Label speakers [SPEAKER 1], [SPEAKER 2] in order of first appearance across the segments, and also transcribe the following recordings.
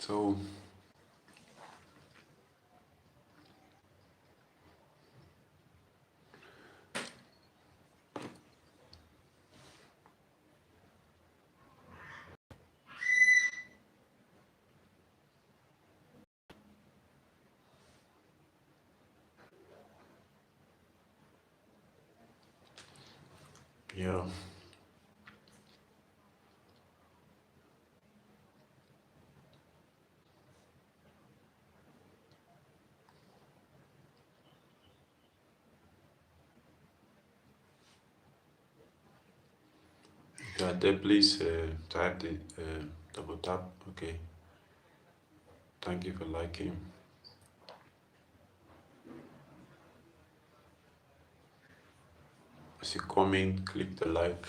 [SPEAKER 1] So yeah, yeah. There, please type the double tap. Okay, thank you for liking. As you comment, click the like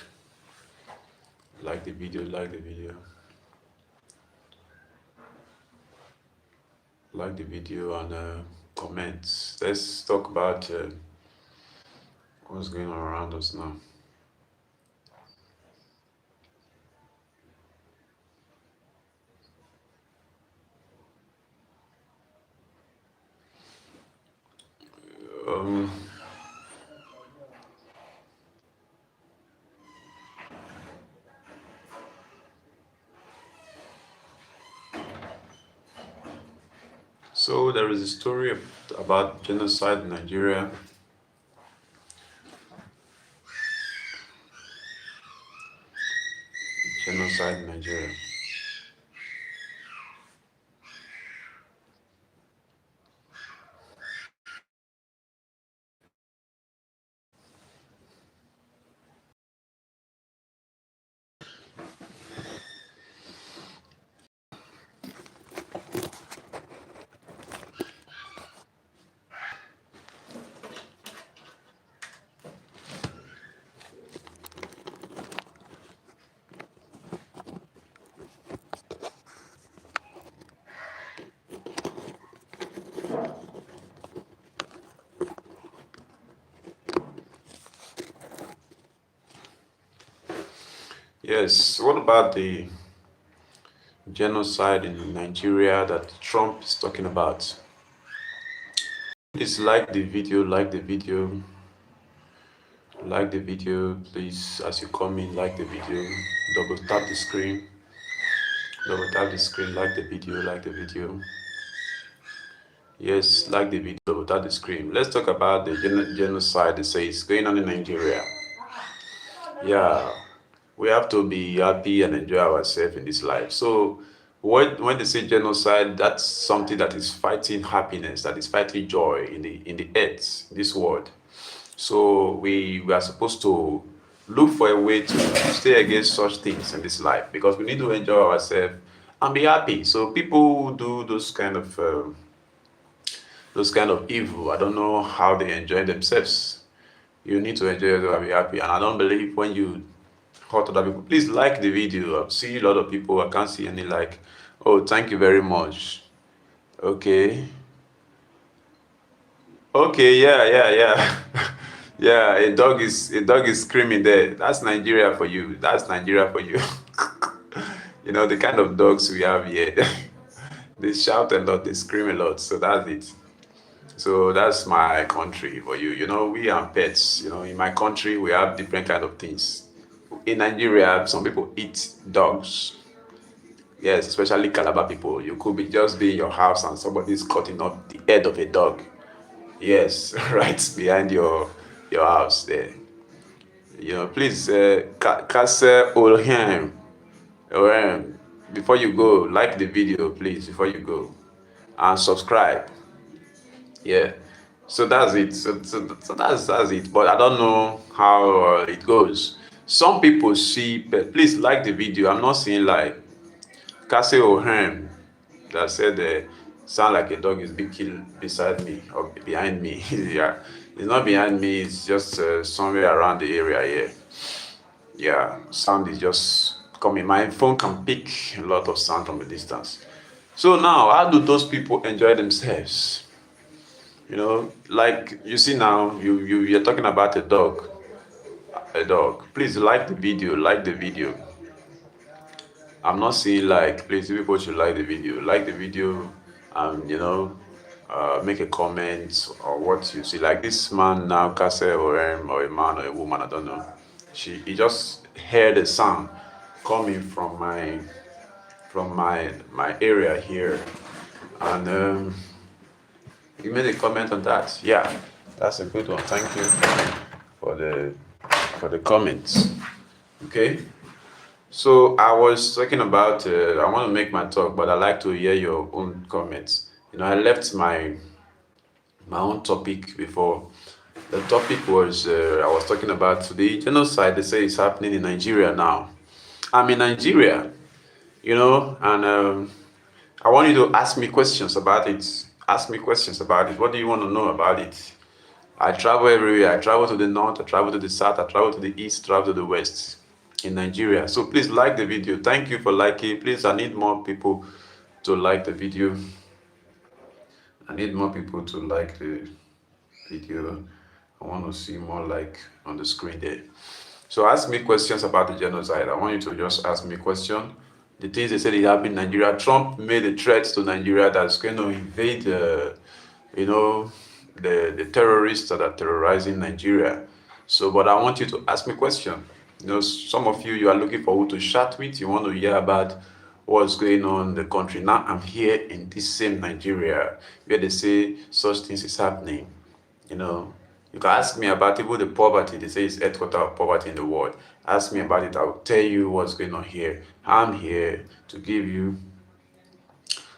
[SPEAKER 1] the video, like the video, and comment. Let's talk about what's going on around us now. Um, so there is a story about genocide in Nigeria. Genocide in Nigeria. Yes. What about the genocide in Nigeria that Trump is talking about? Please like the video, please. As you come in, like the video, double tap the screen, like the video, Yes, like the video, double tap the screen. Let's talk about the genocide they say is going on in Nigeria. Yeah, we have to be happy and enjoy ourselves in this life. So when they say genocide, that's something that is fighting happiness, that is fighting joy in the earth, this world. So we are supposed to look for a way to stay against such things in this life because we need to enjoy ourselves and be happy. So people who do those kind of evil, I don't know how they enjoy themselves. You need to enjoy yourself and be happy. And I don't believe when you hurt other people. Please like the video. I see a lot of people. I can't see any like. Oh, thank you very much. Okay. Okay, yeah. Yeah, a dog is screaming there. That's Nigeria for you. That's Nigeria for you. You know the kind of dogs we have here. They shout a lot, they scream a lot. So that's it. So that's my country for you. You know, we are pets. You know, in my country we have different kind of things. In Nigeria, some people eat dogs. Yes, especially Calabar people. You could be just be in your house and somebody's cutting up the head of a dog. Yes, right behind your house there. You know, please, Kase Olhem, before you go, like the video, please, before you go, and subscribe. Yeah. So that's it. So that's it. But I don't know how it goes. Some people see, but please like the video. I'm not seeing like Cassie O'Hearn that said sound like a dog is being killed beside me or behind me. Yeah, it's not behind me. It's just somewhere around the area here. Yeah, sound is just coming. My phone can pick a lot of sound from a distance. So now, how do those people enjoy themselves? You know, like you see now, you're talking about a dog. A dog. Please like the video. I'm not seeing like. Please, people should like the video. Like the video, and make a comment or what you see. Like this man now, Kase or a man or a woman, I don't know. He just heard a sound coming from my area here, and he made a comment on that. Yeah, that's a good one. Thank you for the comments. Okay. So I was talking about, I want to make my talk, but I like to hear your own comments. I left my own topic before. The topic was, I was talking about the genocide they say is happening in Nigeria now. I'm in Nigeria, and I want you to ask me questions about it. Ask me questions about it. What do you want to know about it? I travel everywhere. I travel to the north, I travel to the south, I travel to the east, travel to the west in Nigeria. So please like the video. Thank you for liking. Please, I need more people to like the video. I need more people to like the video. I want to see more like on the screen there. So ask me questions about the genocide. I want you to just ask me a question. The things they said it happened in Nigeria. Trump made a threat to Nigeria that's going to invade, you know, the terrorists that are terrorizing Nigeria. So, but I want you to ask me a question. Some of you are looking for who to chat with. You want to hear about what's going on in the country. Now I'm here in this same Nigeria where they say such things is happening. You can ask me about even the poverty. They say it's headquarter of poverty in the world. Ask me about it. I'll tell you what's going on here. I'm here to give you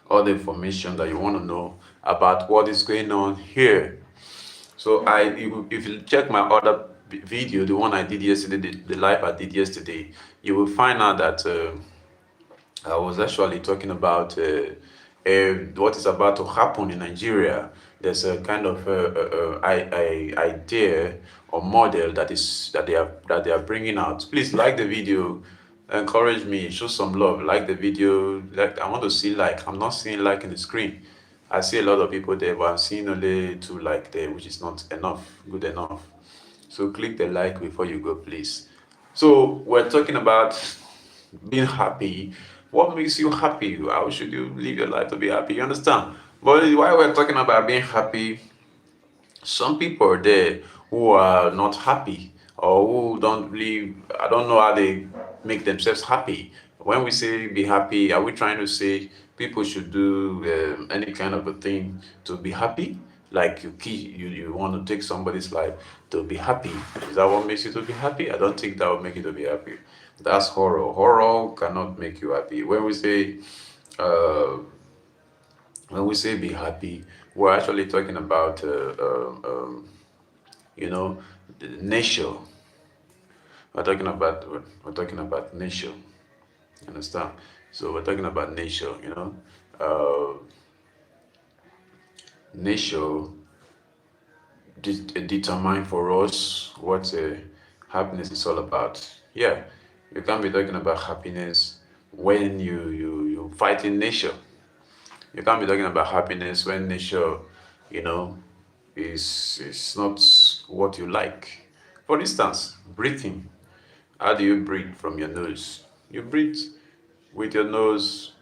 [SPEAKER 1] all the information that you want to know about what is going on here. So if you check my other video, the one I did yesterday, the live I did yesterday, you will find out that I was actually talking about what is about to happen in Nigeria. There's a kind of idea or model that they are bringing out. Please like the video, encourage me, show some love, like the video. Like I want to see like. I'm not seeing like in the screen. I see a lot of people there, but I'm seeing only 2 like there, which is not enough, good enough. So click the like before you go, please. So we're talking about being happy. What makes you happy? How should you live your life to be happy? You understand? But while we're talking about being happy, some people are there who are not happy or who don't really, I don't know how they make themselves happy. When we say be happy, are we trying to say people should do any kind of a thing to be happy? Like you want to take somebody's life to be happy. Is that what makes you to be happy? I don't think that will make you to be happy. That's horror. Horror cannot make you happy. Uh, when we say be happy, we're actually talking about you know the nature. We're talking about nature. You understand? So we're talking about nature. Nature determine for us what happiness is all about. Yeah, you can't be talking about happiness when you fight in nature. You can't be talking about happiness when nature, you know, is not what you like. For instance, breathing. How do you breathe from your nose? You breathe with your nose,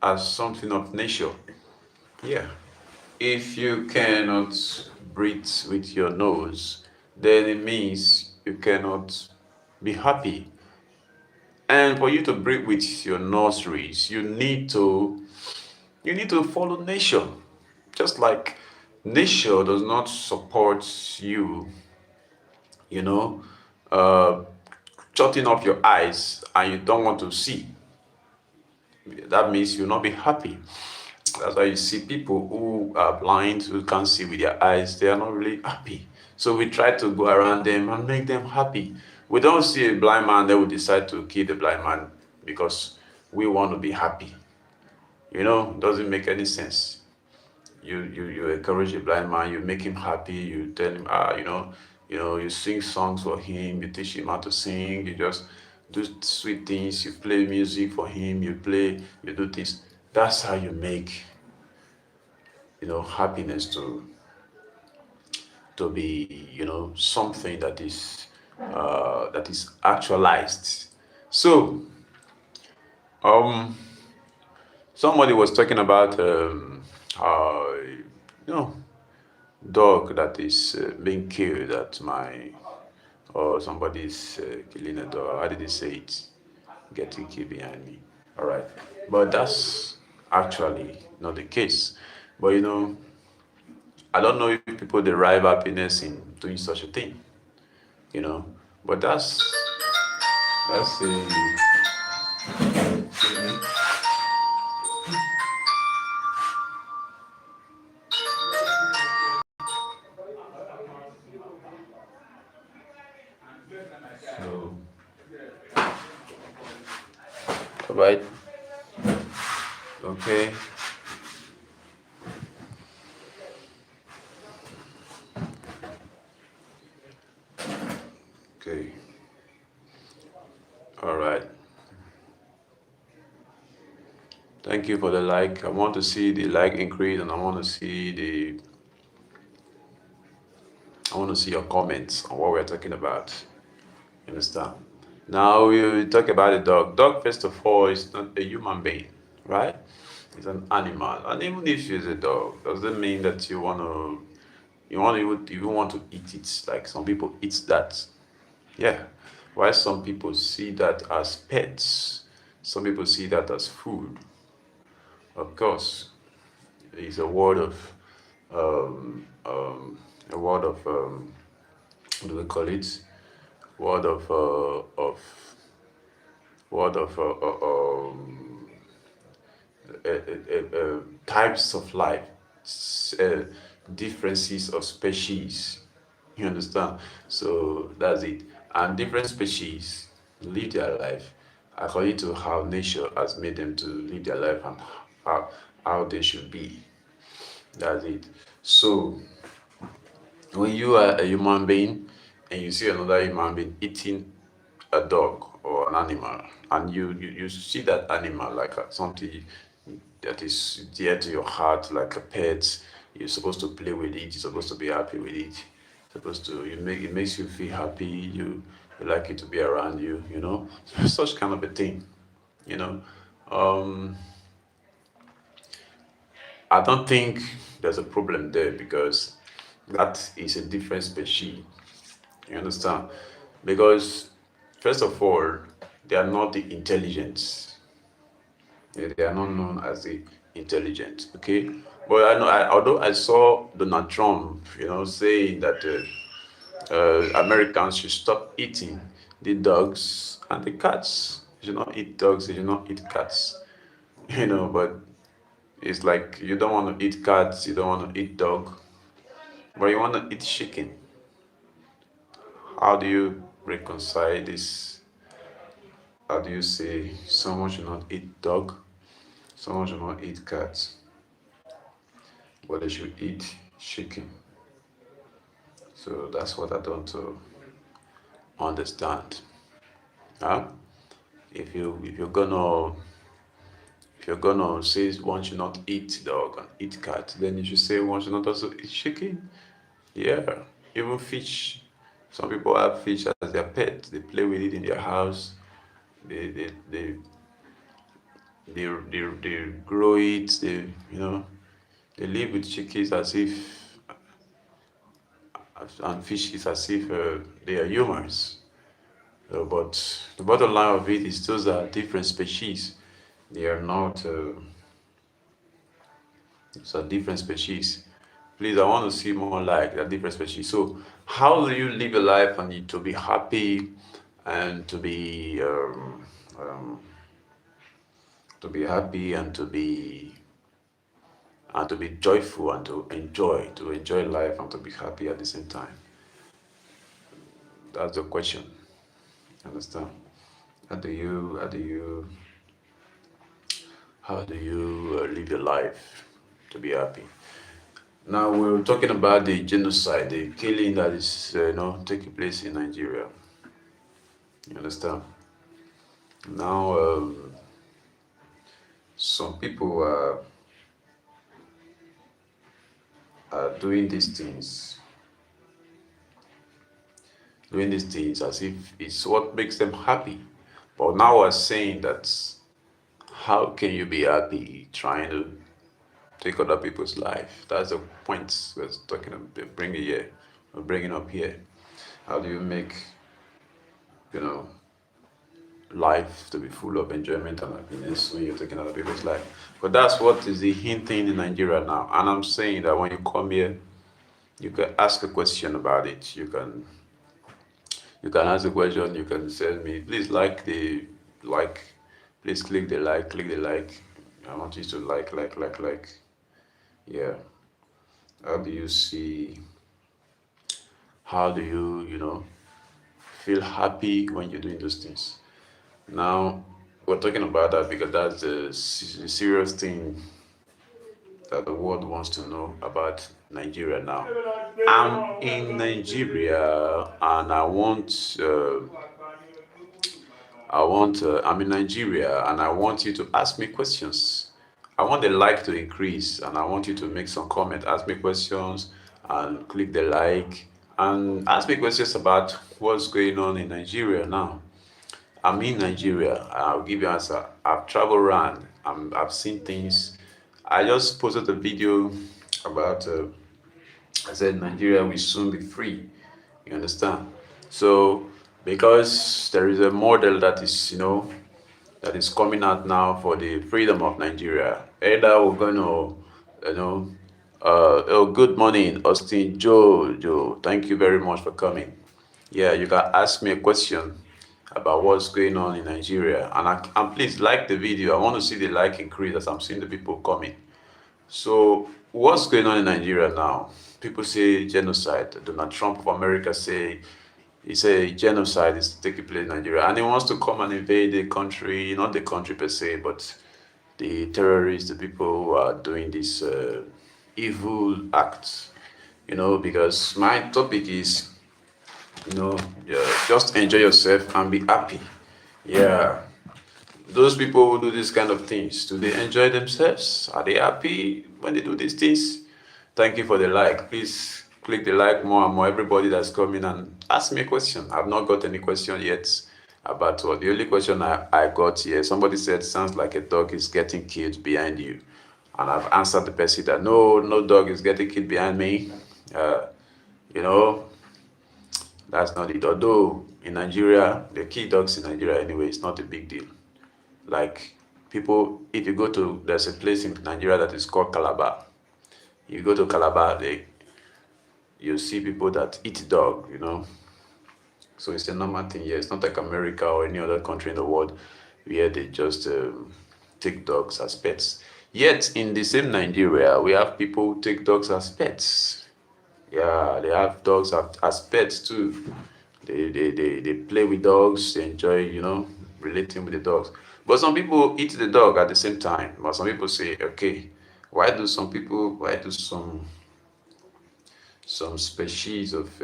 [SPEAKER 1] as something of nature. Yeah. If you cannot breathe with your nose, then it means you cannot be happy. And for you to breathe with your nostrils, you need to follow nature. Just like nature does not support you, you know, uh, shutting off your eyes and you don't want to see. That means you'll not be happy. That's why you see people who are blind, who can't see with their eyes, they are not really happy. So we try to go around them and make them happy. We don't see a blind man, then we decide to kill the blind man because we want to be happy. It doesn't make any sense. You encourage a blind man, you make him happy, you tell him, you sing songs for him, you teach him how to sing, you just do sweet things, you play music for him, you do things. That's how you make, happiness to be, something that is actualized. So Um, somebody was talking about you know, dog that is being killed at my, or somebody's killing a dog. How did they say it? Getting killed behind me. All right, but that's actually not the case. But I don't know if people derive happiness in doing such a thing. You know, but that's a. So, all right. Okay. Okay. All right. Thank you for the like. I want to see the like increase, and I want to see your comments on what we're talking about. You understand? Now we talk about a dog. Dog, first of all, is not a human being, right? It's an animal, and even if it's a dog, doesn't mean that you want to eat it. Like some people eat that. Yeah. While some people see that as pets, some people see that as food. Of course, it's um, um, a word of what do we call it? Word of word of types of life, uh, differences of species. You understand? So that's it. And different species live their life according to how nature has made them to live their life and how, how they should be. That's it. So when you are a human being and you see another human being eating a dog or an animal, and you see that animal like something that is dear to your heart, like a pet, you're supposed to play with it, you're supposed to be happy with it, supposed to it makes you feel happy, you like it to be around you, such kind of a thing, you know. Um, I don't think there's a problem there because that is a different species. You understand? Because first of all, they are not the intelligence. They are not known as the intelligent. Okay, but I know. Although I saw Donald Trump, saying that Americans should stop eating the dogs and the cats. You should not eat dogs. You should not eat cats. But it's like you don't want to eat cats. You don't want to eat dog, but you want to eat chicken. How do you reconcile this? How do you say someone should not eat dog, someone should not eat cats, but they should eat chicken? So that's what I don't understand. Huh? If you're gonna say one should not eat dog and eat cat, then you should say one should not also eat chicken. Yeah, even fish. Some people have fish as their pet. They play with it in their house. They they they they grow it. They live with chickens as if and fishes as if they are humans. But the bottom line of it is those are different species. They are not. It's a different species. Please, I want to see more like a different species. So, how do you live your life and to be happy and to be happy and to be joyful and to enjoy life and to be happy at the same time? That's the question. Understand? How do you how do you how do you live your life to be happy? Now we're talking about the genocide, the killing that is taking place in Nigeria. You understand? Now some people are doing these things as if it's what makes them happy. But now we're saying that how can you be happy trying to take other people's life? That's the point we're talking about, bringing here, we're bringing up here. How do you make, you know, life to be full of enjoyment and happiness when you're taking other people's life? But that's what is the hinting in Nigeria now. And I'm saying that when you come here, you can ask a question about it. You can ask a question. You can tell me, please like, please click the like. I want you to like. Yeah. How do you see? How do you, feel happy when you're doing those things? Now, we're talking about that because that's the serious thing that the world wants to know about Nigeria now. I'm in Nigeria and I'm in Nigeria and I want you to ask me questions. I want the like to increase and I want you to make some comment, ask me questions and click the like and ask me questions about what's going on in Nigeria now. I'm in Nigeria. I'll give you an answer. I've traveled around. I've seen things. I just posted a video about. I said Nigeria will soon be free. You understand? So because there is a model that is coming out now for the freedom of Nigeria. Either we're going to, oh, good morning, Austin Jojo. Thank you very much for coming. Yeah, you can ask me a question about what's going on in Nigeria. And please like the video. I want to see the like increase as I'm seeing the people coming. So what's going on in Nigeria now? People say genocide. Donald Trump of America he say genocide is taking place in Nigeria, and he wants to come and invade the country, not the country per se, but the terrorists, the people who are doing these evil acts. Because my topic is, just enjoy yourself and be happy. Yeah, those people who do these kind of things, do they enjoy themselves? Are they happy when they do these things? Thank you for the like. Please click the like more and more. Everybody that's coming and ask me a question. I've not got any question yet about what. The only question I got here, somebody said, sounds like a dog is getting killed behind you. And I've answered the person that no dog is getting killed behind me. You know, that's not it. Although in Nigeria, they kill dogs in Nigeria anyway, it's not a big deal. Like people, if you go to, there's a place in Nigeria that is called Calabar. You go to Calabar, you see people that eat dog. So it's a normal thing here. It's not like America or any other country in the world where they just take dogs as pets. Yet in the same Nigeria, we have people who take dogs as pets. Yeah, they have dogs as pets too. They play with dogs, they enjoy, relating with the dogs. But some people eat the dog at the same time. But some people say, okay, why do some species of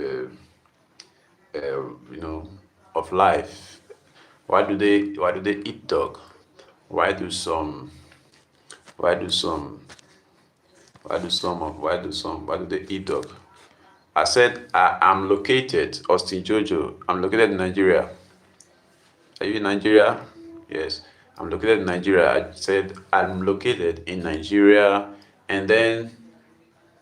[SPEAKER 1] life, why do they eat dog? Why do some why do some why do they eat dog? I said I'm located, Austin Jojo. I'm located in Nigeria. Are you in Nigeria? Yes. I'm located in Nigeria. I said I'm located in Nigeria, and then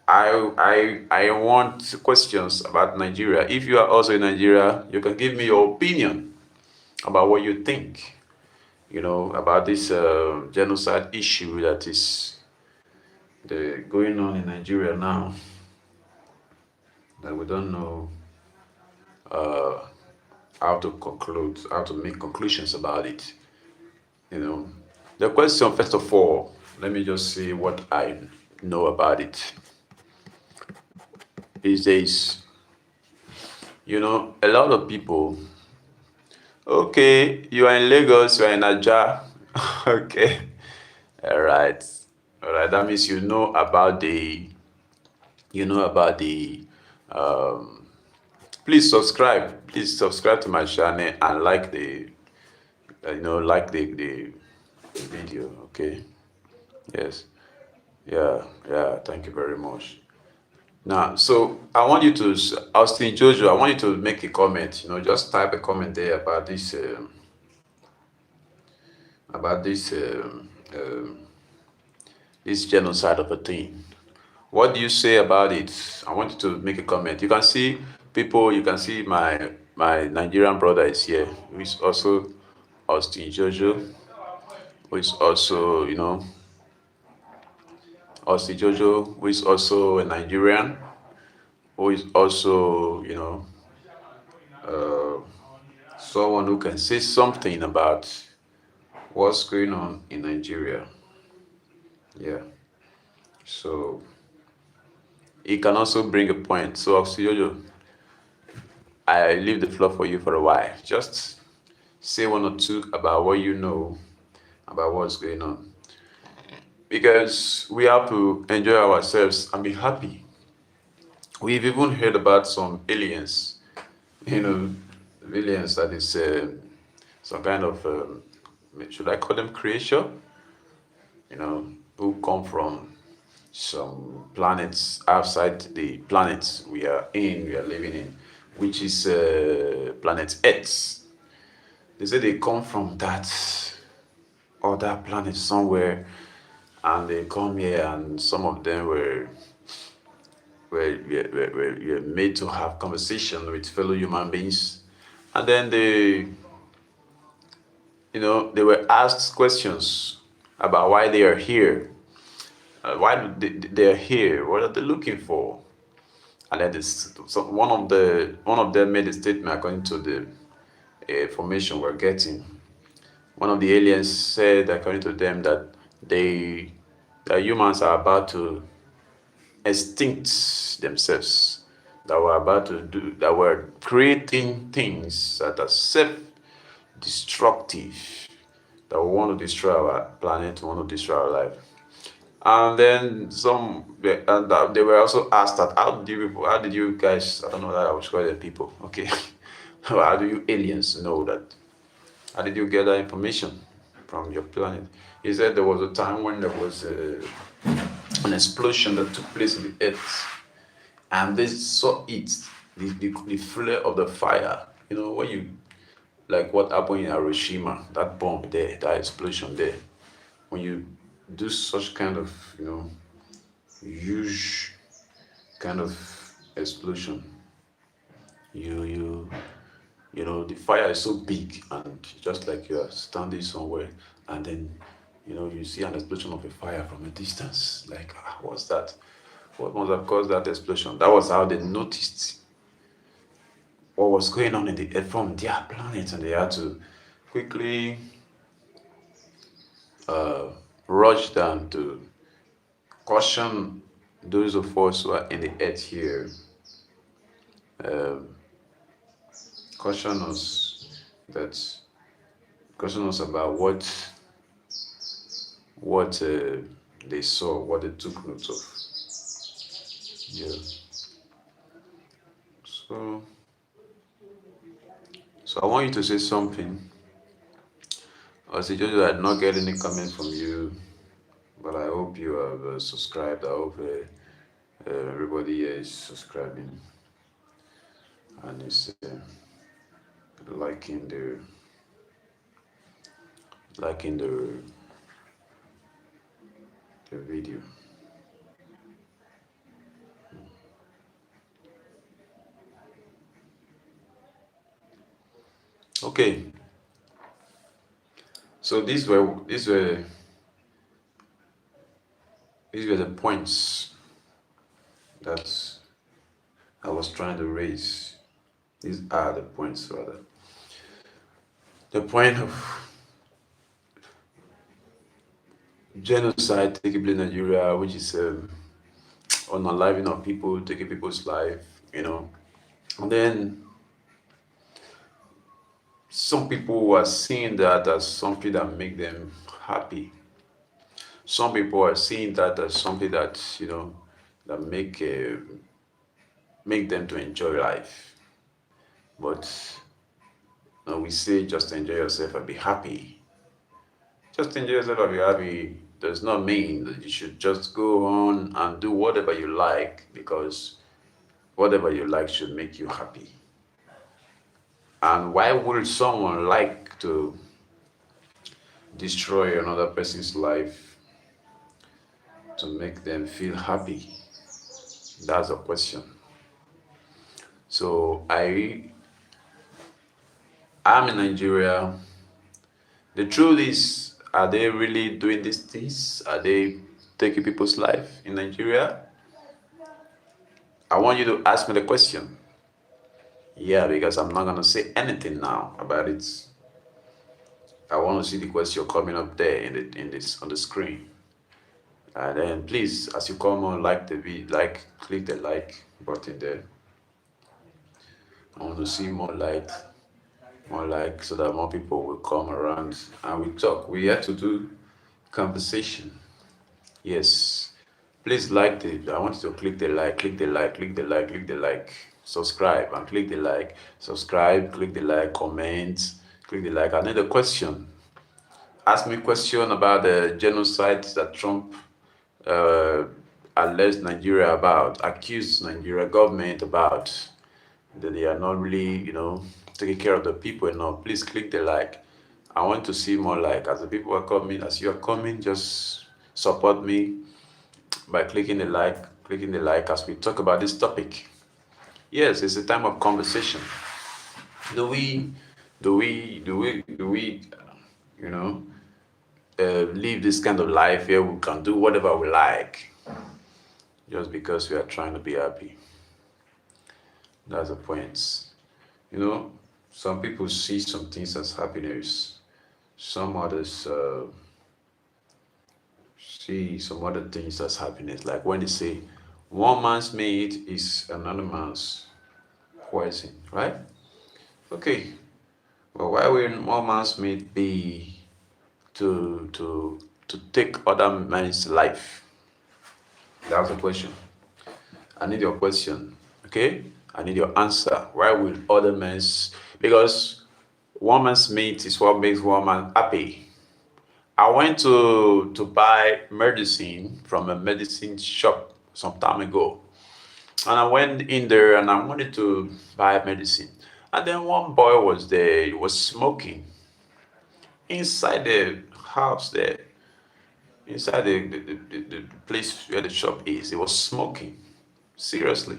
[SPEAKER 1] I want questions about Nigeria. If you are also in Nigeria, you can give me your opinion about what you think, about this genocide issue that is going on in Nigeria now. That we don't know how to make conclusions about it. The question, first of all, let me just say what I know about it. These days, a lot of people, okay, you are in Lagos, you are in Aja, okay, all right, that means please subscribe to my channel and like the video, okay, yes, yeah, thank you very much. Now, so I want you to, Austin Jojo, I want you to make a comment. Just type a comment there about this um, this genocide of a thing. What do you say about it? I want you to make a comment. You can see people. You can see my Nigerian brother is here, who is also Austin Jojo, who is also Austin Jojo, who is also a Nigerian, who is also someone who can say something about what's going on in Nigeria. Yeah. So he can also bring a point. So Austin Jojo, I leave the floor for you for a while. Just say one or two about what you know about what's going on. Because we have to enjoy ourselves and be happy. We've even heard about some aliens, you know, aliens that is some kind of, should I call them creation? Who come from some planets outside the planets we are living in, which is planet Earth. They say they come from that other planet somewhere, and they come here, and some of them were made to have conversation with fellow human beings, and then they were asked questions about why they are here, why they are here, what are they looking for, and then one of them made a statement according to the information we're getting. One of the aliens said, according to them, that that humans are about to extinct themselves, that we're creating things that are self-destructive, that we want to destroy our planet, we want to destroy our life. And then they were also asked that how did you guys, I don't know that I was calling them people, okay, how do you aliens know that? How did you get that information from your planet? He said there was a time when there was an explosion that took place in the earth, and they saw it, the flare of the fire. When you, like what happened in Hiroshima, that bomb there, that explosion there, when you do such kind of, huge kind of explosion, the fire is so big, and just like you are standing somewhere, and then you see an explosion of a fire from a distance. Like, what's that? What must have caused that explosion? That was how they noticed what was going on in the earth from their planet, and they had to quickly rush down to caution those of us who are in the earth here, um, caution us that caution us about what they saw, what they took note of. Yeah. So I want you to say something. I said, Jojo, I did not get any comment from you, but I hope you have subscribed. I hope everybody here is subscribing and is liking the video. Okay. So these were the points that I was trying to raise. These are the points, rather. The point of genocide taking place in Nigeria, which is unaliving of people, taking people's life, and then some people are seeing that as something that make them happy. Some people are seeing that as something that that make them to enjoy life. But we say just enjoy yourself and be happy. Just enjoy yourself and be happy does not mean that you should just go on and do whatever you like, because whatever you like should make you happy. And why would someone like to destroy another person's life to make them feel happy? That's a question. So I'm in Nigeria. The truth is, are they really doing these things? Are they taking people's life in Nigeria? I want you to ask me the question. Yeah, because I'm not gonna say anything now about it. I want to see the question coming up there in this on the screen. And then please, as you come on, like the video, click the like button there. I want to see more like, so that more people will come around and we talk. We have to do conversation. Yes. Please like the, I want you to click the like, click the like, click the like, click the like, subscribe and click the like, subscribe, click the like, comment, click the like. Another question. Ask me a question about the genocide that Trump uh, alleged Nigeria about, accused Nigeria government about, that they are not really, taking care of the people enough. Please click the like. I want to see more like. As the people are coming, as you are coming, just support me by clicking the like as we talk about this topic. Yes, it's a time of conversation. Do we, you know, live this kind of life here? We can do whatever we like, just because we are trying to be happy. That's the point. Some people see some things as happiness. Some others see some other things as happiness. Like when they say, one man's meat is another man's poison, right? Okay. Well, why will one man's meat be to take other men's life? That's the question. I need your question, okay? I need your answer. Why will other men's? Because one man's meat is what makes one man happy. I went to buy medicine from a medicine shop some time ago. And I went in there and I wanted to buy medicine. And then one boy was there, he was smoking inside the house there, inside the place where the shop is. He was smoking, seriously.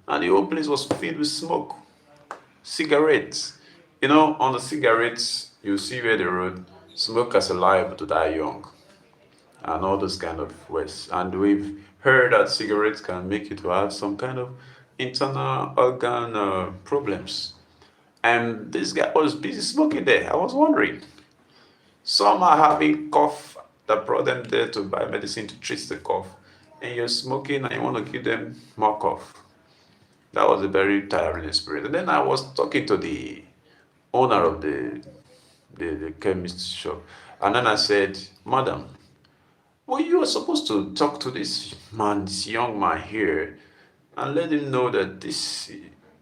[SPEAKER 1] And the whole place was filled with smoke, cigarettes. On the cigarettes, you see where the road, smokers are liable to die young, and all those kind of ways. And we've heard that cigarettes can make you to have some kind of internal organ problems. And this guy was busy smoking there. I was wondering. Some are having cough that brought them there to buy medicine to treat the cough. And you're smoking and you want to give them more cough. That was a very tiring experience. And then I was talking to the owner of the chemist shop. And then I said, Madam, well, you are supposed to talk to this man, this young man here, and let him know that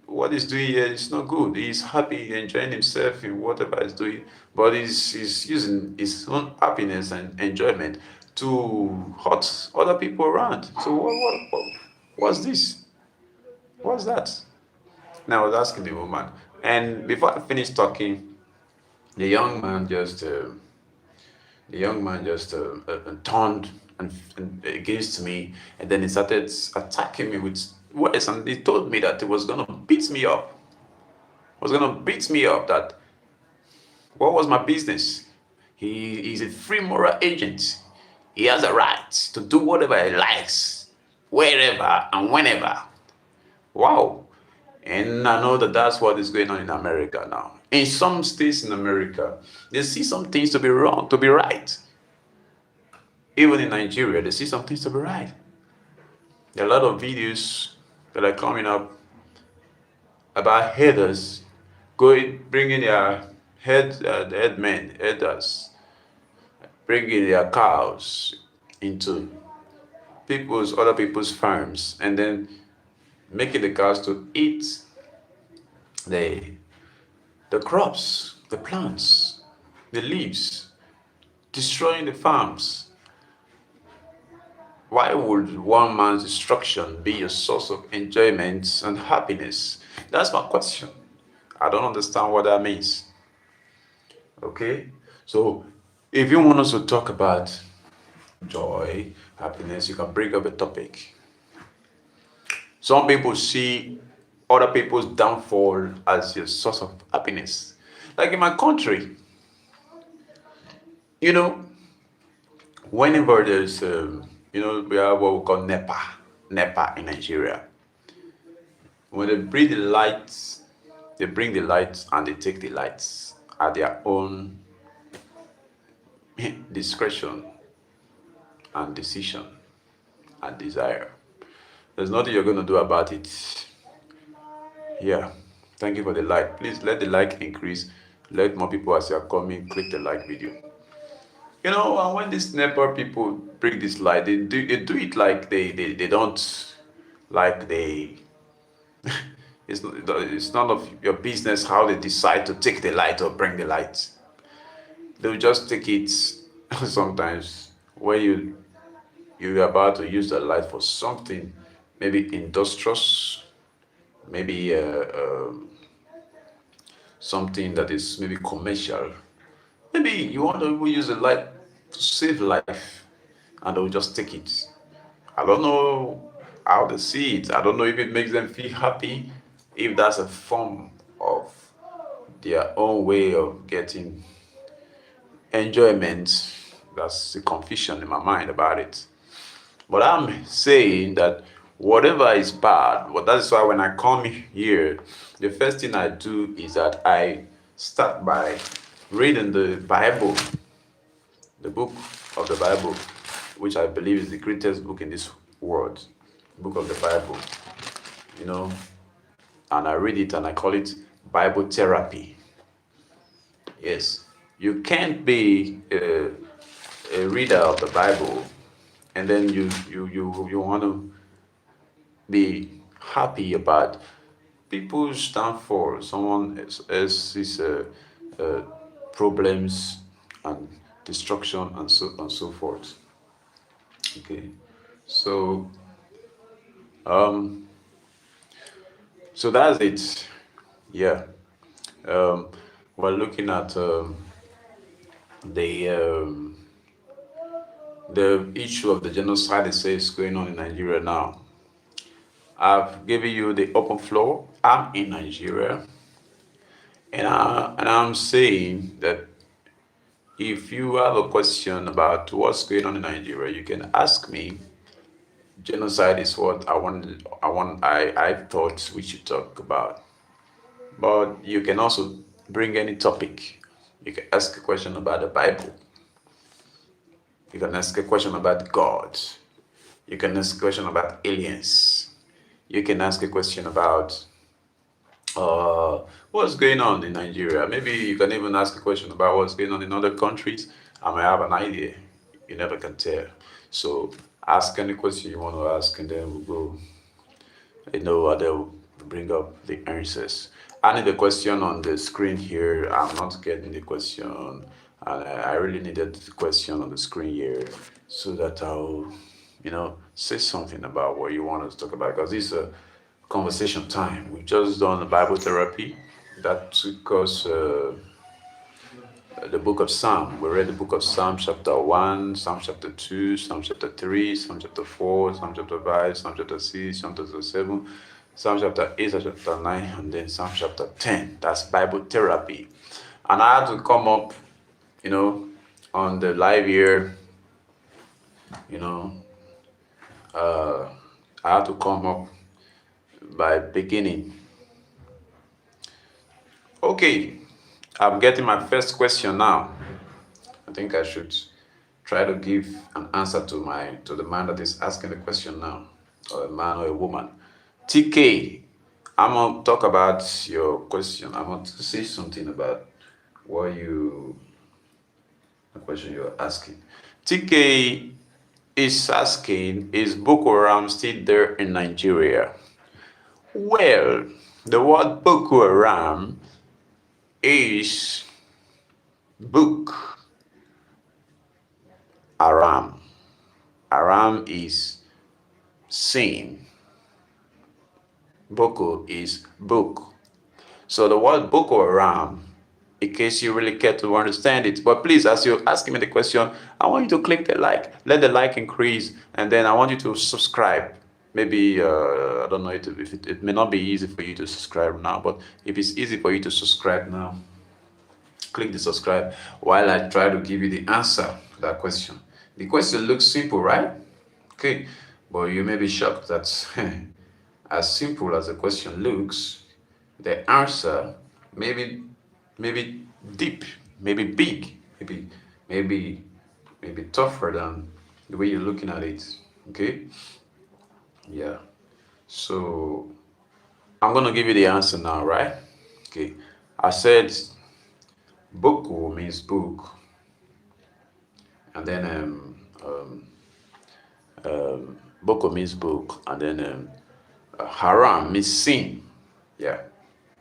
[SPEAKER 1] what he's doing here is not good. He's happy, enjoying himself in whatever he's doing, but he's using his own happiness and enjoyment to hurt other people around. So what's this? What's that? And I was asking the woman, and before I finished talking, the young man just turned against me, and then he started attacking me with words, and he told me that he was gonna beat me up. That what was my business? He is a free moral agent. He has a right to do whatever he likes, wherever and whenever. Wow. And I know that that's what is going on in America now. In some states in America, they see some things to be wrong, to be right. Even in Nigeria, they see some things to be right. There are a lot of videos that are coming up about herders bringing their herders, bringing their cows into other people's farms, and then making the cows to eat the crops, the plants, the leaves, destroying the farms. Why would one man's destruction be a source of enjoyment and happiness? That's my question. I don't understand what that means. Okay? So If you want us to talk about joy, happiness, you can bring up a topic. Some people see other people's downfall as a source of happiness. Like in my country, you know, whenever there's, we have what we call NEPA in Nigeria. When they bring the lights and they take the lights at their own discretion and decision and desire. There's nothing you're going to do about it. Yeah. Thank you for the like. Please let the like increase. Let more people, as you are coming, click the like video. And when these NEPA people bring this light, they do it like they don't, like they it's none of your business how they decide to take the light or bring the light. They'll just take it sometimes when you're about to use the light for something, maybe industrious, maybe something that is maybe commercial. Maybe you want to even use the light to save life, and they'll just take it. I don't know how they see it. I don't know if it makes them feel happy, if that's a form of their own way of getting enjoyment. That's the confusion in my mind about it. But I'm saying that whatever is bad, well, that's why when I come here, the first thing I do is that I start by reading the Bible, the book of the Bible, which I believe is the greatest book in this world, book of the Bible, and I read it and I call it Bible therapy. Yes, you can't be a reader of the Bible and then you want to be happy about people's downfall, someone else's problems and destruction and so forth. Okay, so so that's it. Yeah, we're looking at the the issue of the genocide they say is going on in Nigeria now. I've given you the open floor. I'm in Nigeria, and I'm saying that if you have a question about what's going on in Nigeria, you can ask me. Genocide is what I thought we should talk about. But you can also bring any topic. You can ask a question about the Bible. You can ask a question about God. You can ask a question about aliens. You can ask a question about what's going on in Nigeria. Maybe you can even ask a question about what's going on in other countries. I might have an idea. You never can tell. So ask any question you want to ask, and then we'll go. They'll bring up the answers. I need the question on the screen here. I'm not getting the question, and I really needed the question on the screen here so that I'll, say something about what you want us to talk about, because this is a conversation time. We've just done the Bible therapy. That took us the book of Psalm. We read the book of Psalm chapter 1, Psalm chapter 2, Psalm chapter 3, Psalm chapter 4, Psalm chapter 5, Psalm chapter 6, Psalm chapter 7, Psalm chapter 8, Psalm chapter 9, and then Psalm chapter 10. That's Bible therapy. And I had to come up, on the live here, I had to come up by beginning. Okay, I'm getting my first question now. I think I should try to give an answer to the man that is asking the question now, or a man or a woman. TK, I'm gonna talk about your question. I'm going to say something about the question you're asking. TK is asking, is Boko Haram still there in Nigeria? Well, the word Boko Haram is book. Aram. Aram is sin. Boko is book. So the word Boko Haram in case you really care to understand it. But please, as you're asking me the question, I want you to click the like, let the like increase, and then I want you to subscribe. Maybe, I don't know if it may not be easy for you to subscribe now, but if it's easy for you to subscribe now, click the subscribe while I try to give you the answer to that question. The question looks simple, right? Okay, but you may be shocked that as simple as the question looks, the answer maybe deep, maybe big, maybe maybe tougher than the way you're looking at it. Okay, yeah. So I'm gonna give you the answer now, right? Okay, I said boku means book, and then boko means book, and then haram means sin. Yeah,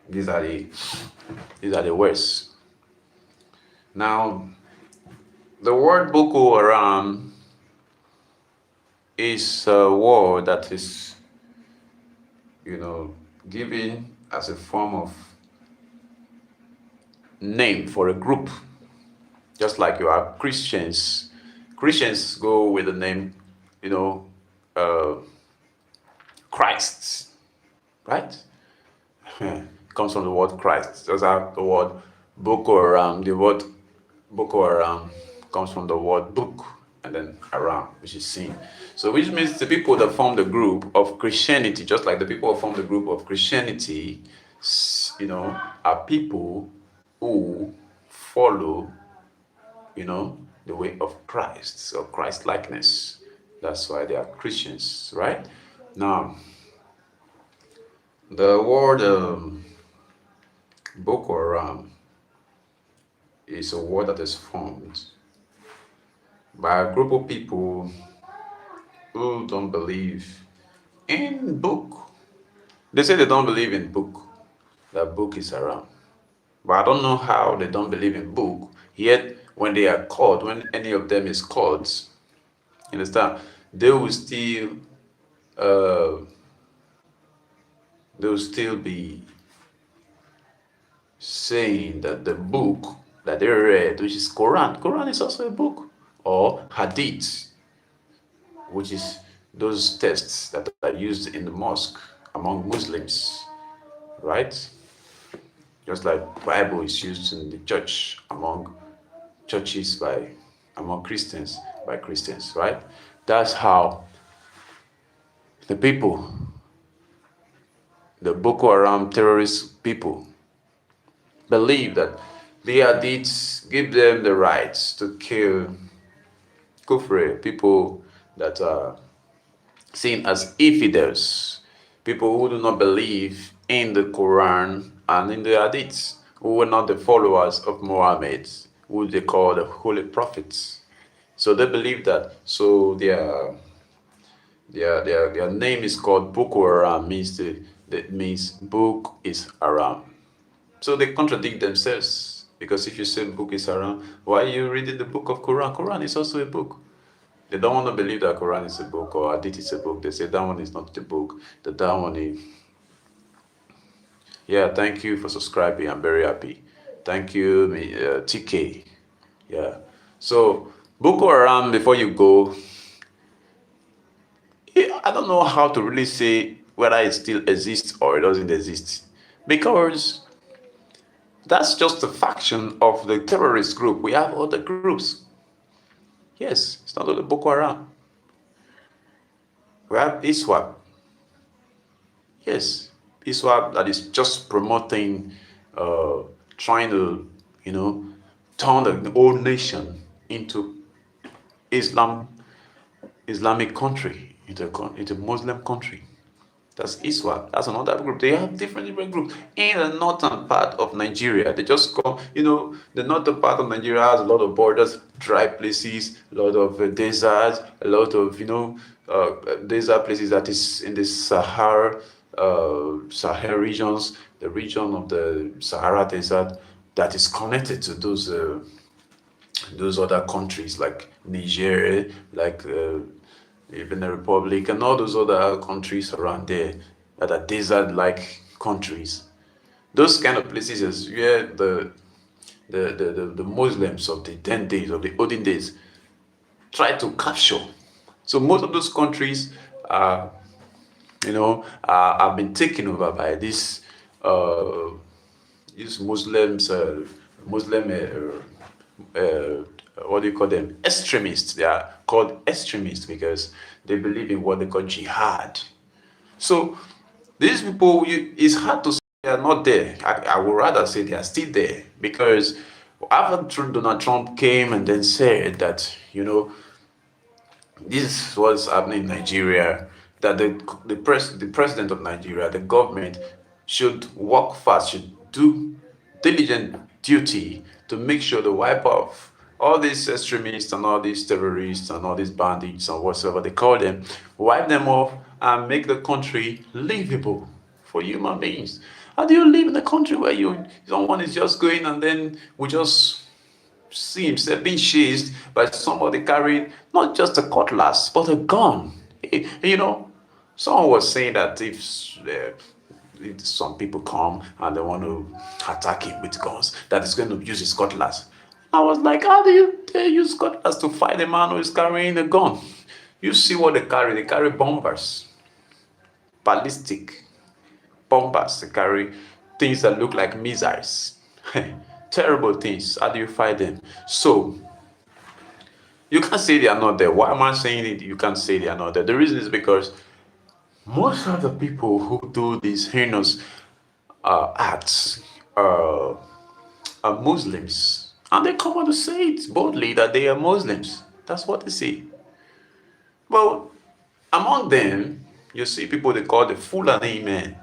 [SPEAKER 1] these are the words. Now, the word Boko Haram is a word that is, given as a form of name for a group. Just like you are Christians. Christians go with the name, uh, Christ, right? Comes from the word Christ. Just like the word Boko Haram. The word Boko Haram comes from the word book and then Haram, which is sin. So which means the people that form the group of Christianity, just like the people who form the group of Christianity, are people who follow, the way of Christ or Christ likeness. That's why they are Christians, right? Now, the word Boko Haram is a word that is formed by a group of people who don't believe in book. They say they don't believe in book, that book is around. But I don't know how they don't believe in book, yet when they are called, when any of them is called, you understand, they will still be saying that the book that they read, which is Quran is also a book, or Hadith, which is those texts that are used in the mosque among Muslims, right? Just like Bible is used in the church among churches among Christians by Christians, right? That's how the people, the Boko Haram terrorist people, believe that their deeds give them the rights to kill Kufri, people that are seen as infidels, people who do not believe in the Quran and in the Hadiths, who were not the followers of Muhammad, who they call the holy prophets. So they believe that. So their name is called Boko Haram, that means book is haram. So they contradict themselves, because if you say book is haram, why are you reading the book of Quran? Quran is also a book. They don't want to believe that Quran is a book or Hadith is a book. They say that one is not the book, that one is. Yeah, thank you for subscribing. I'm very happy. Thank you, TK. Yeah. So, Boko Haram, before you go, I don't know how to really say whether it still exists or it doesn't exist. Because that's just a faction of the terrorist group. We have other groups. Yes, it's not only Boko Haram. We have ISWAP. Yes, ISWAP that is just promoting, trying to, turn the whole nation into Islamic country, into Muslim country. That's ISWAP. That's another group. They have different groups in the northern part of Nigeria. They just come, the northern part of Nigeria has a lot of borders, dry places, a lot of deserts, a lot of, desert places that is in the Sahara regions, the region of the Sahara Desert that is connected to those other countries like Niger, like even the Republic, and all those other countries around there that are desert-like countries. Those kind of places is where the Muslims of the 10 days, of the olden days, tried to capture. So most of those countries, have been taken over by uh, these Muslims, Muslim, what do you call them? Extremists. They are called extremists because they believe in what they call jihad. So these people, it's hard to say they are not there. I would rather say they are still there because after Donald Trump came and then said that, this was happening in Nigeria, that the president of Nigeria, the government, should work fast, should do diligent duty to make sure to wipe off all these extremists and all these terrorists and all these bandits and whatsoever they call them, wipe them off and make the country livable for human beings. How do you live in a country where someone is just going and then we just see himself being chased by somebody carrying not just a cutlass but a gun? Someone was saying that if some people come and they want to attack him with guns, that he's going to use his cutlass. I was like, how do you use cutlass to fight a man who is carrying a gun? You see what they carry? They carry bombers, ballistic bombers. They carry things that look like missiles. Terrible things. How do you fight them? So you can't say they are not there. Why am I saying it? You can't say they are not there. The reason is because most of the people who do these heinous acts are Muslims, and they come out to say it boldly that they are Muslims. That's what they say. Well, among them, you see people they call the Fulani men.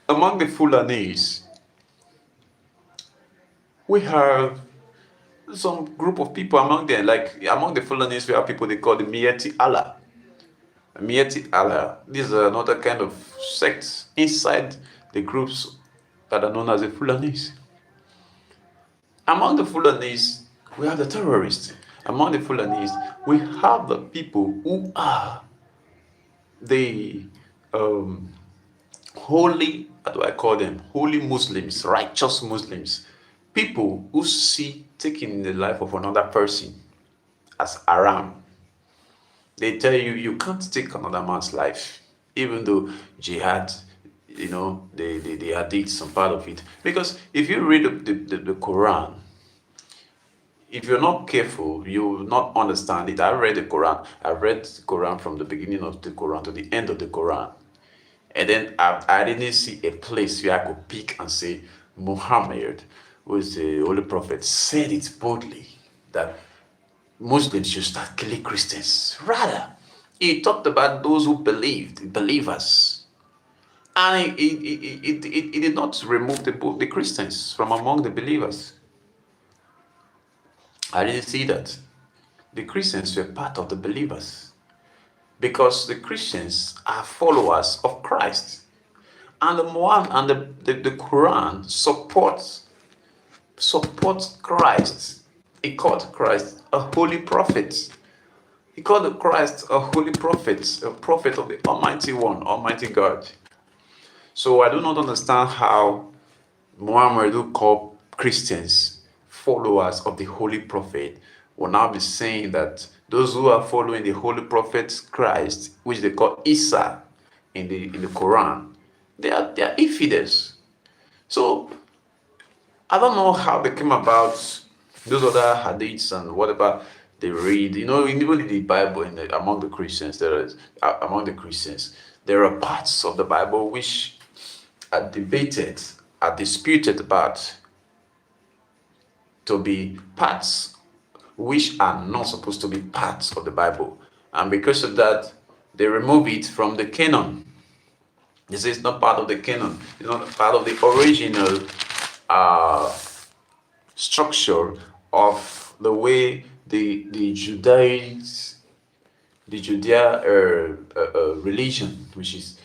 [SPEAKER 1] Among the Fulanis, we have some group of people among them, like among the Fulanis, we have people they call the Mieti Allah. Mieti Allah, these are another kind of sects inside the groups that are known as the Fulanis. Among the Fulanis, we have the terrorists. Among the Fulanis, we have the people who are the holy, how do I call them? Holy Muslims, righteous Muslims. People who see taking the life of another person as haram. They tell you you can't take another man's life, even though jihad, they did some part of it. Because if you read the Quran, if you're not careful, you will not understand it. I read the Quran. I read the Quran from the beginning of the Quran to the end of the Quran. And then I didn't see a place where I could pick and say, Muhammad, who is the Holy Prophet, said it boldly that Muslims should start killing Christians. Rather, he talked about those who believed, believers. And he did not remove the Christians from among the believers. I didn't see that. The Christians were part of the believers because the Christians are followers of Christ. And the Quran and the Quran supports Christ. He called Christ a holy prophet. He called Christ a holy prophet, a prophet of the Almighty One, Almighty God. So I do not understand how Muhammad, who called Christians followers of the holy prophet, will now be saying that those who are following the holy prophet Christ, which they call Isa in the Quran, they are infidels. So I don't know how they came about those other hadiths and whatever they read. Even in the Bible, among the Christians, there are parts of the Bible which are debated, are disputed about, to be parts which are not supposed to be parts of the Bible. And because of that, they remove it from the canon. They say it's not part of the canon. It's not part of the original structure of the way the Judea religion, which is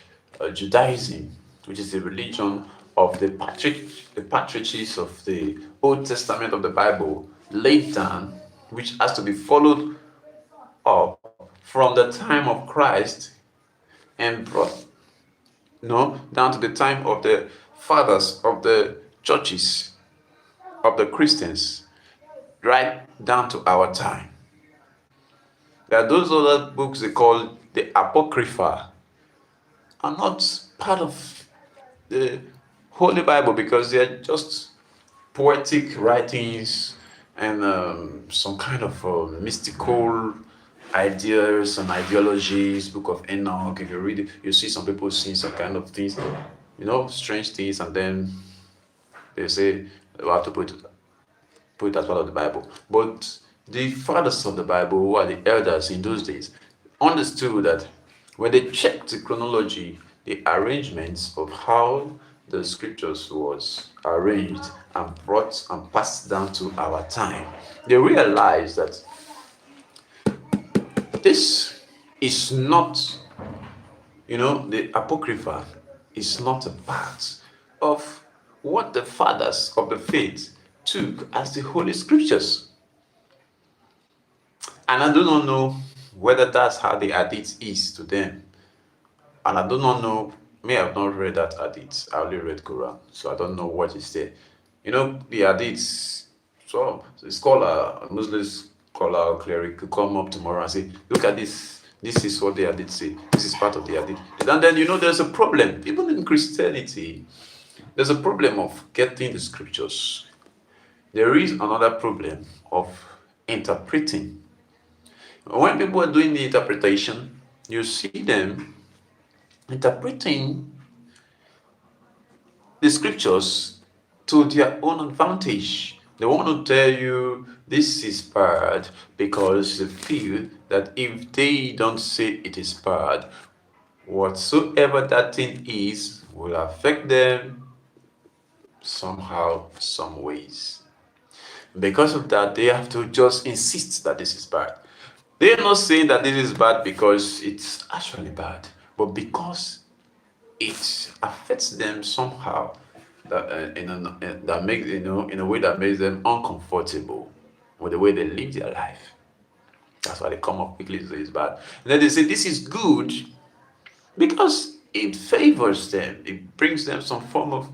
[SPEAKER 1] Judaism, which is the religion of the patriarchs of the Old Testament of the Bible, laid down, which has to be followed up from the time of Christ and brought down to the time of the fathers of the churches. of the Christians right down to our time. There are those other books they call the Apocrypha are not part of the Holy Bible because they are just poetic writings and some kind of mystical ideas and ideologies. Book of Enoch, if you read it, you see some people seeing some kind of things, strange things, and then they say we have to put it as part of the Bible. But the fathers of the Bible, who are the elders in those days, understood that when they checked the chronology, the arrangements of how the scriptures was arranged and brought and passed down to our time, they realized that this is not, the Apocrypha is not a part of what the fathers of the faith took as the Holy Scriptures. And I do not know whether that's how the Hadith is to them. And I do not know, may have not read that Hadith. I only read Quran, so I don't know what is there. The Hadith, so the scholar, a Muslim scholar or cleric could come up tomorrow and say, look at this. This is what the Hadith say. This is part of the Hadith. And then, there's a problem. Even in Christianity, there's a problem of getting the scriptures. There is another problem of interpreting. When people are doing the interpretation, you see them interpreting the scriptures to their own advantage. They want to tell you this is bad because they feel that if they don't say it is bad, whatsoever that thing is will affect them somehow, some ways. Because of that, they have to just insist that this is bad. They're not saying that this is bad because it's actually bad, but because it affects them somehow that that makes in a way that makes them uncomfortable with the way they live their life. That's why they come up quickly to say it's bad. And then they say this is good because it favors them. It brings them some form of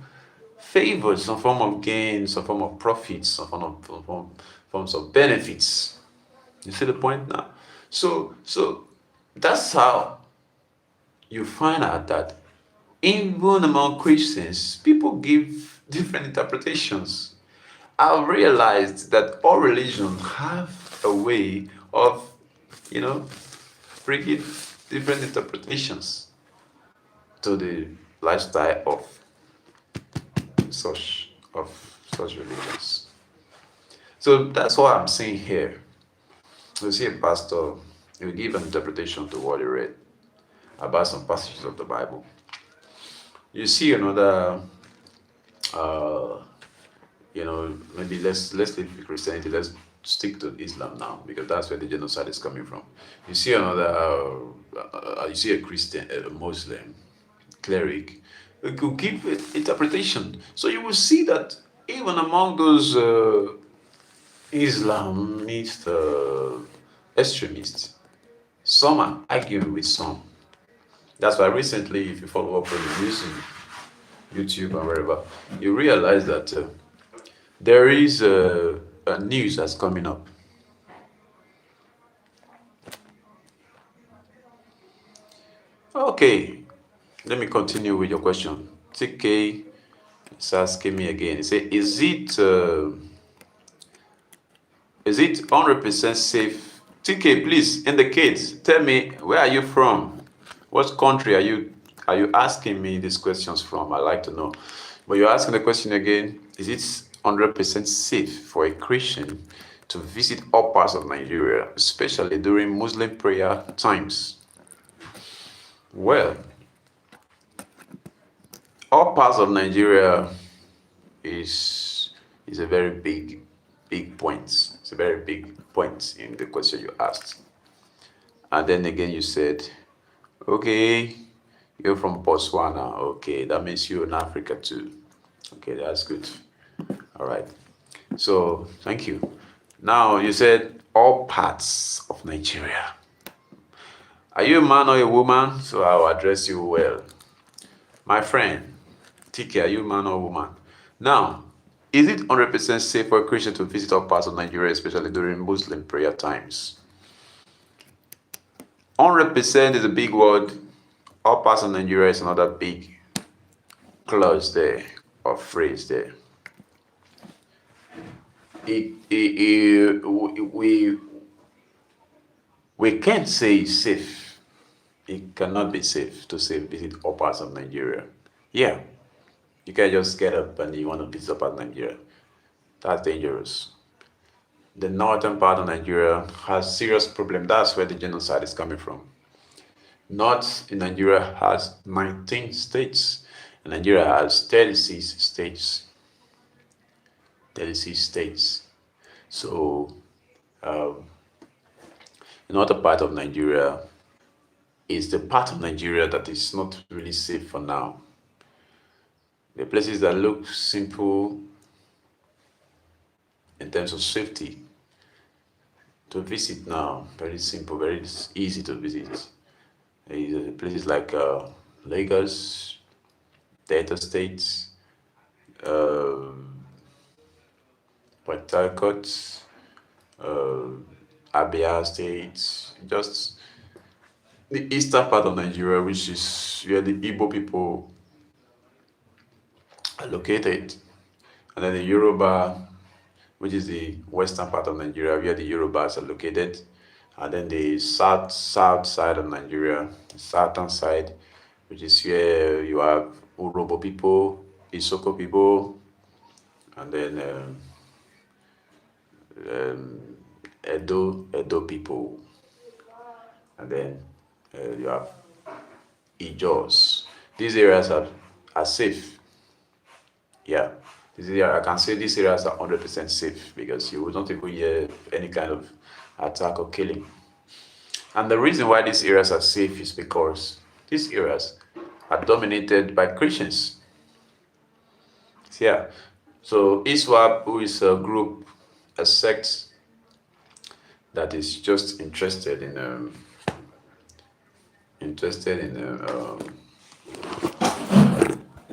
[SPEAKER 1] favor, some form of gain, some form of profits, some forms of benefits. You see the point now? So that's how you find out that even among Christians, people give different interpretations. I've realized that all religions have a way of, bringing different interpretations to the lifestyle of such religions. So that's what I'm saying here. You see a pastor, he will give an interpretation to what he read about some passages of the Bible. You see another, maybe let's leave Christianity, let's stick to Islam now, because that's where the genocide is coming from. You see another, you see a Christian, a Muslim cleric, who could give interpretation. So you will see that even among those Islamist extremists, some are arguing with some. That's why recently, if you follow up on the news in YouTube and wherever, you realize that there is a news that's coming up. Okay, let me continue with your question. TK is asking me again. He said, is it 100% safe? TK, please indicate. Tell me, where are you from? What country are you asking me these questions from? I like to know. But you're asking the question again, is it 100% safe for a Christian to visit all parts of Nigeria, especially during Muslim prayer times? Well, all parts of Nigeria is a very big point. It's a very big point in the question you asked. And then again you said, okay, you're from Botswana. Okay, that means you're in Africa too. Okay, that's good. All right. So, thank you. Now, you said all parts of Nigeria. Are you a man or a woman? So, I'll address you well. My friend, TK, are you a man or a woman? Now, Is it 100% safe for a Christian to visit all parts of Nigeria, especially during Muslim prayer times? 100% is a big word. All parts of Nigeria is another big clause there or phrase there. We can't say it's safe. It cannot be safe to say visit all parts of Nigeria. Yeah, you can't just get up and you want to visit all parts of Nigeria. That's dangerous. The northern part of Nigeria has serious problem. That's where the genocide is coming from. North in Nigeria has 19 states, and Nigeria has 36 states. 36 states. So, the northern part of Nigeria is the part of Nigeria that is not really safe for now. The places that look simple in terms of safety to visit now, very simple, very easy to visit. Places like Lagos, Delta States, Port Harcourt, Abia State, just the eastern part of Nigeria, which is where the Igbo people are located, and then the Yoruba, which is the western part of Nigeria, where the Yorubas are located, and then the south side of Nigeria, the southern side, which is where you have Urobo people, Isoko people, and then Edo people, and then you have Ijos. These areas are safe. Yeah, I can say these areas are 100% safe because you will not even hear any kind of attack or killing. And the reason why these areas are safe is because these areas are dominated by Christians. Yeah. So ISWAP, who is a group, a sect that is just interested in a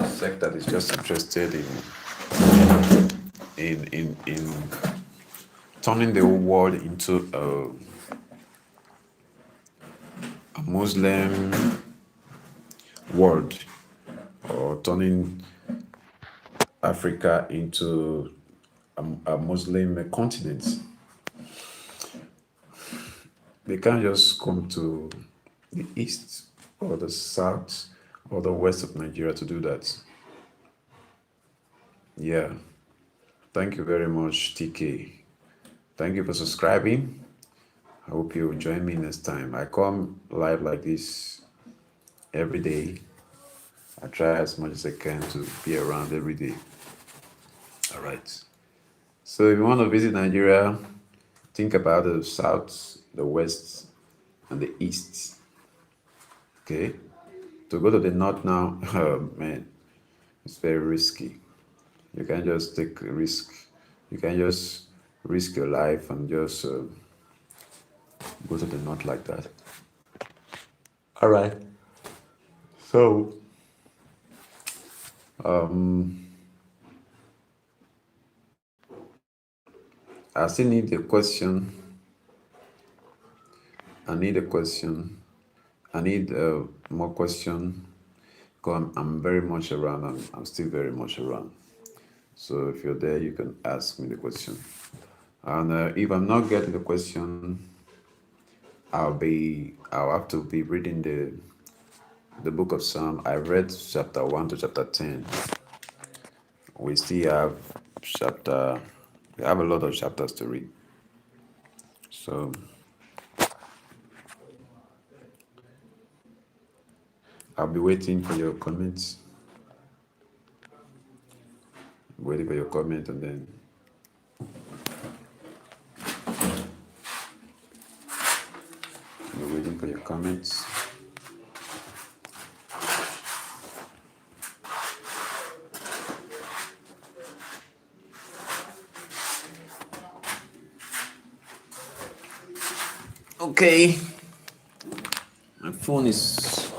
[SPEAKER 1] sect that is just interested in turning the whole world into a Muslim world, or turning Africa into a Muslim continent. They can't just come to the east or the south or the west of Nigeria to do that. Yeah. Thank you very much, TK. Thank you for subscribing. I hope you will join me next time. I come live like this every day. I try as much as I can to be around every day. All right. So if you want to visit Nigeria, think about the south, the west, and the east. Okay? To go to the north now, oh man, it's very risky. You can't just take a risk. You can just risk your life and just go to the north like that. All right. So, I still need a question. I need more question. Because I'm very much around. I'm still very much around. So if you're there, you can ask me the question. And if I'm not getting the question, I'll have to be reading the book of Psalm. I read chapter 1 to chapter 10. We still have we have a lot of chapters to read. So I'll be waiting for your comments. Waiting for your comment, and then we're waiting for your comments. Okay. My phone is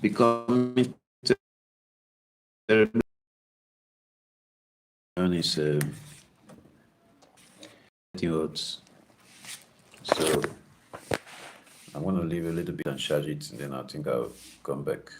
[SPEAKER 1] becoming terrible.
[SPEAKER 2] is 30 watts. So I'm gonna leave a little bit and charge it, and then I think I'll come back.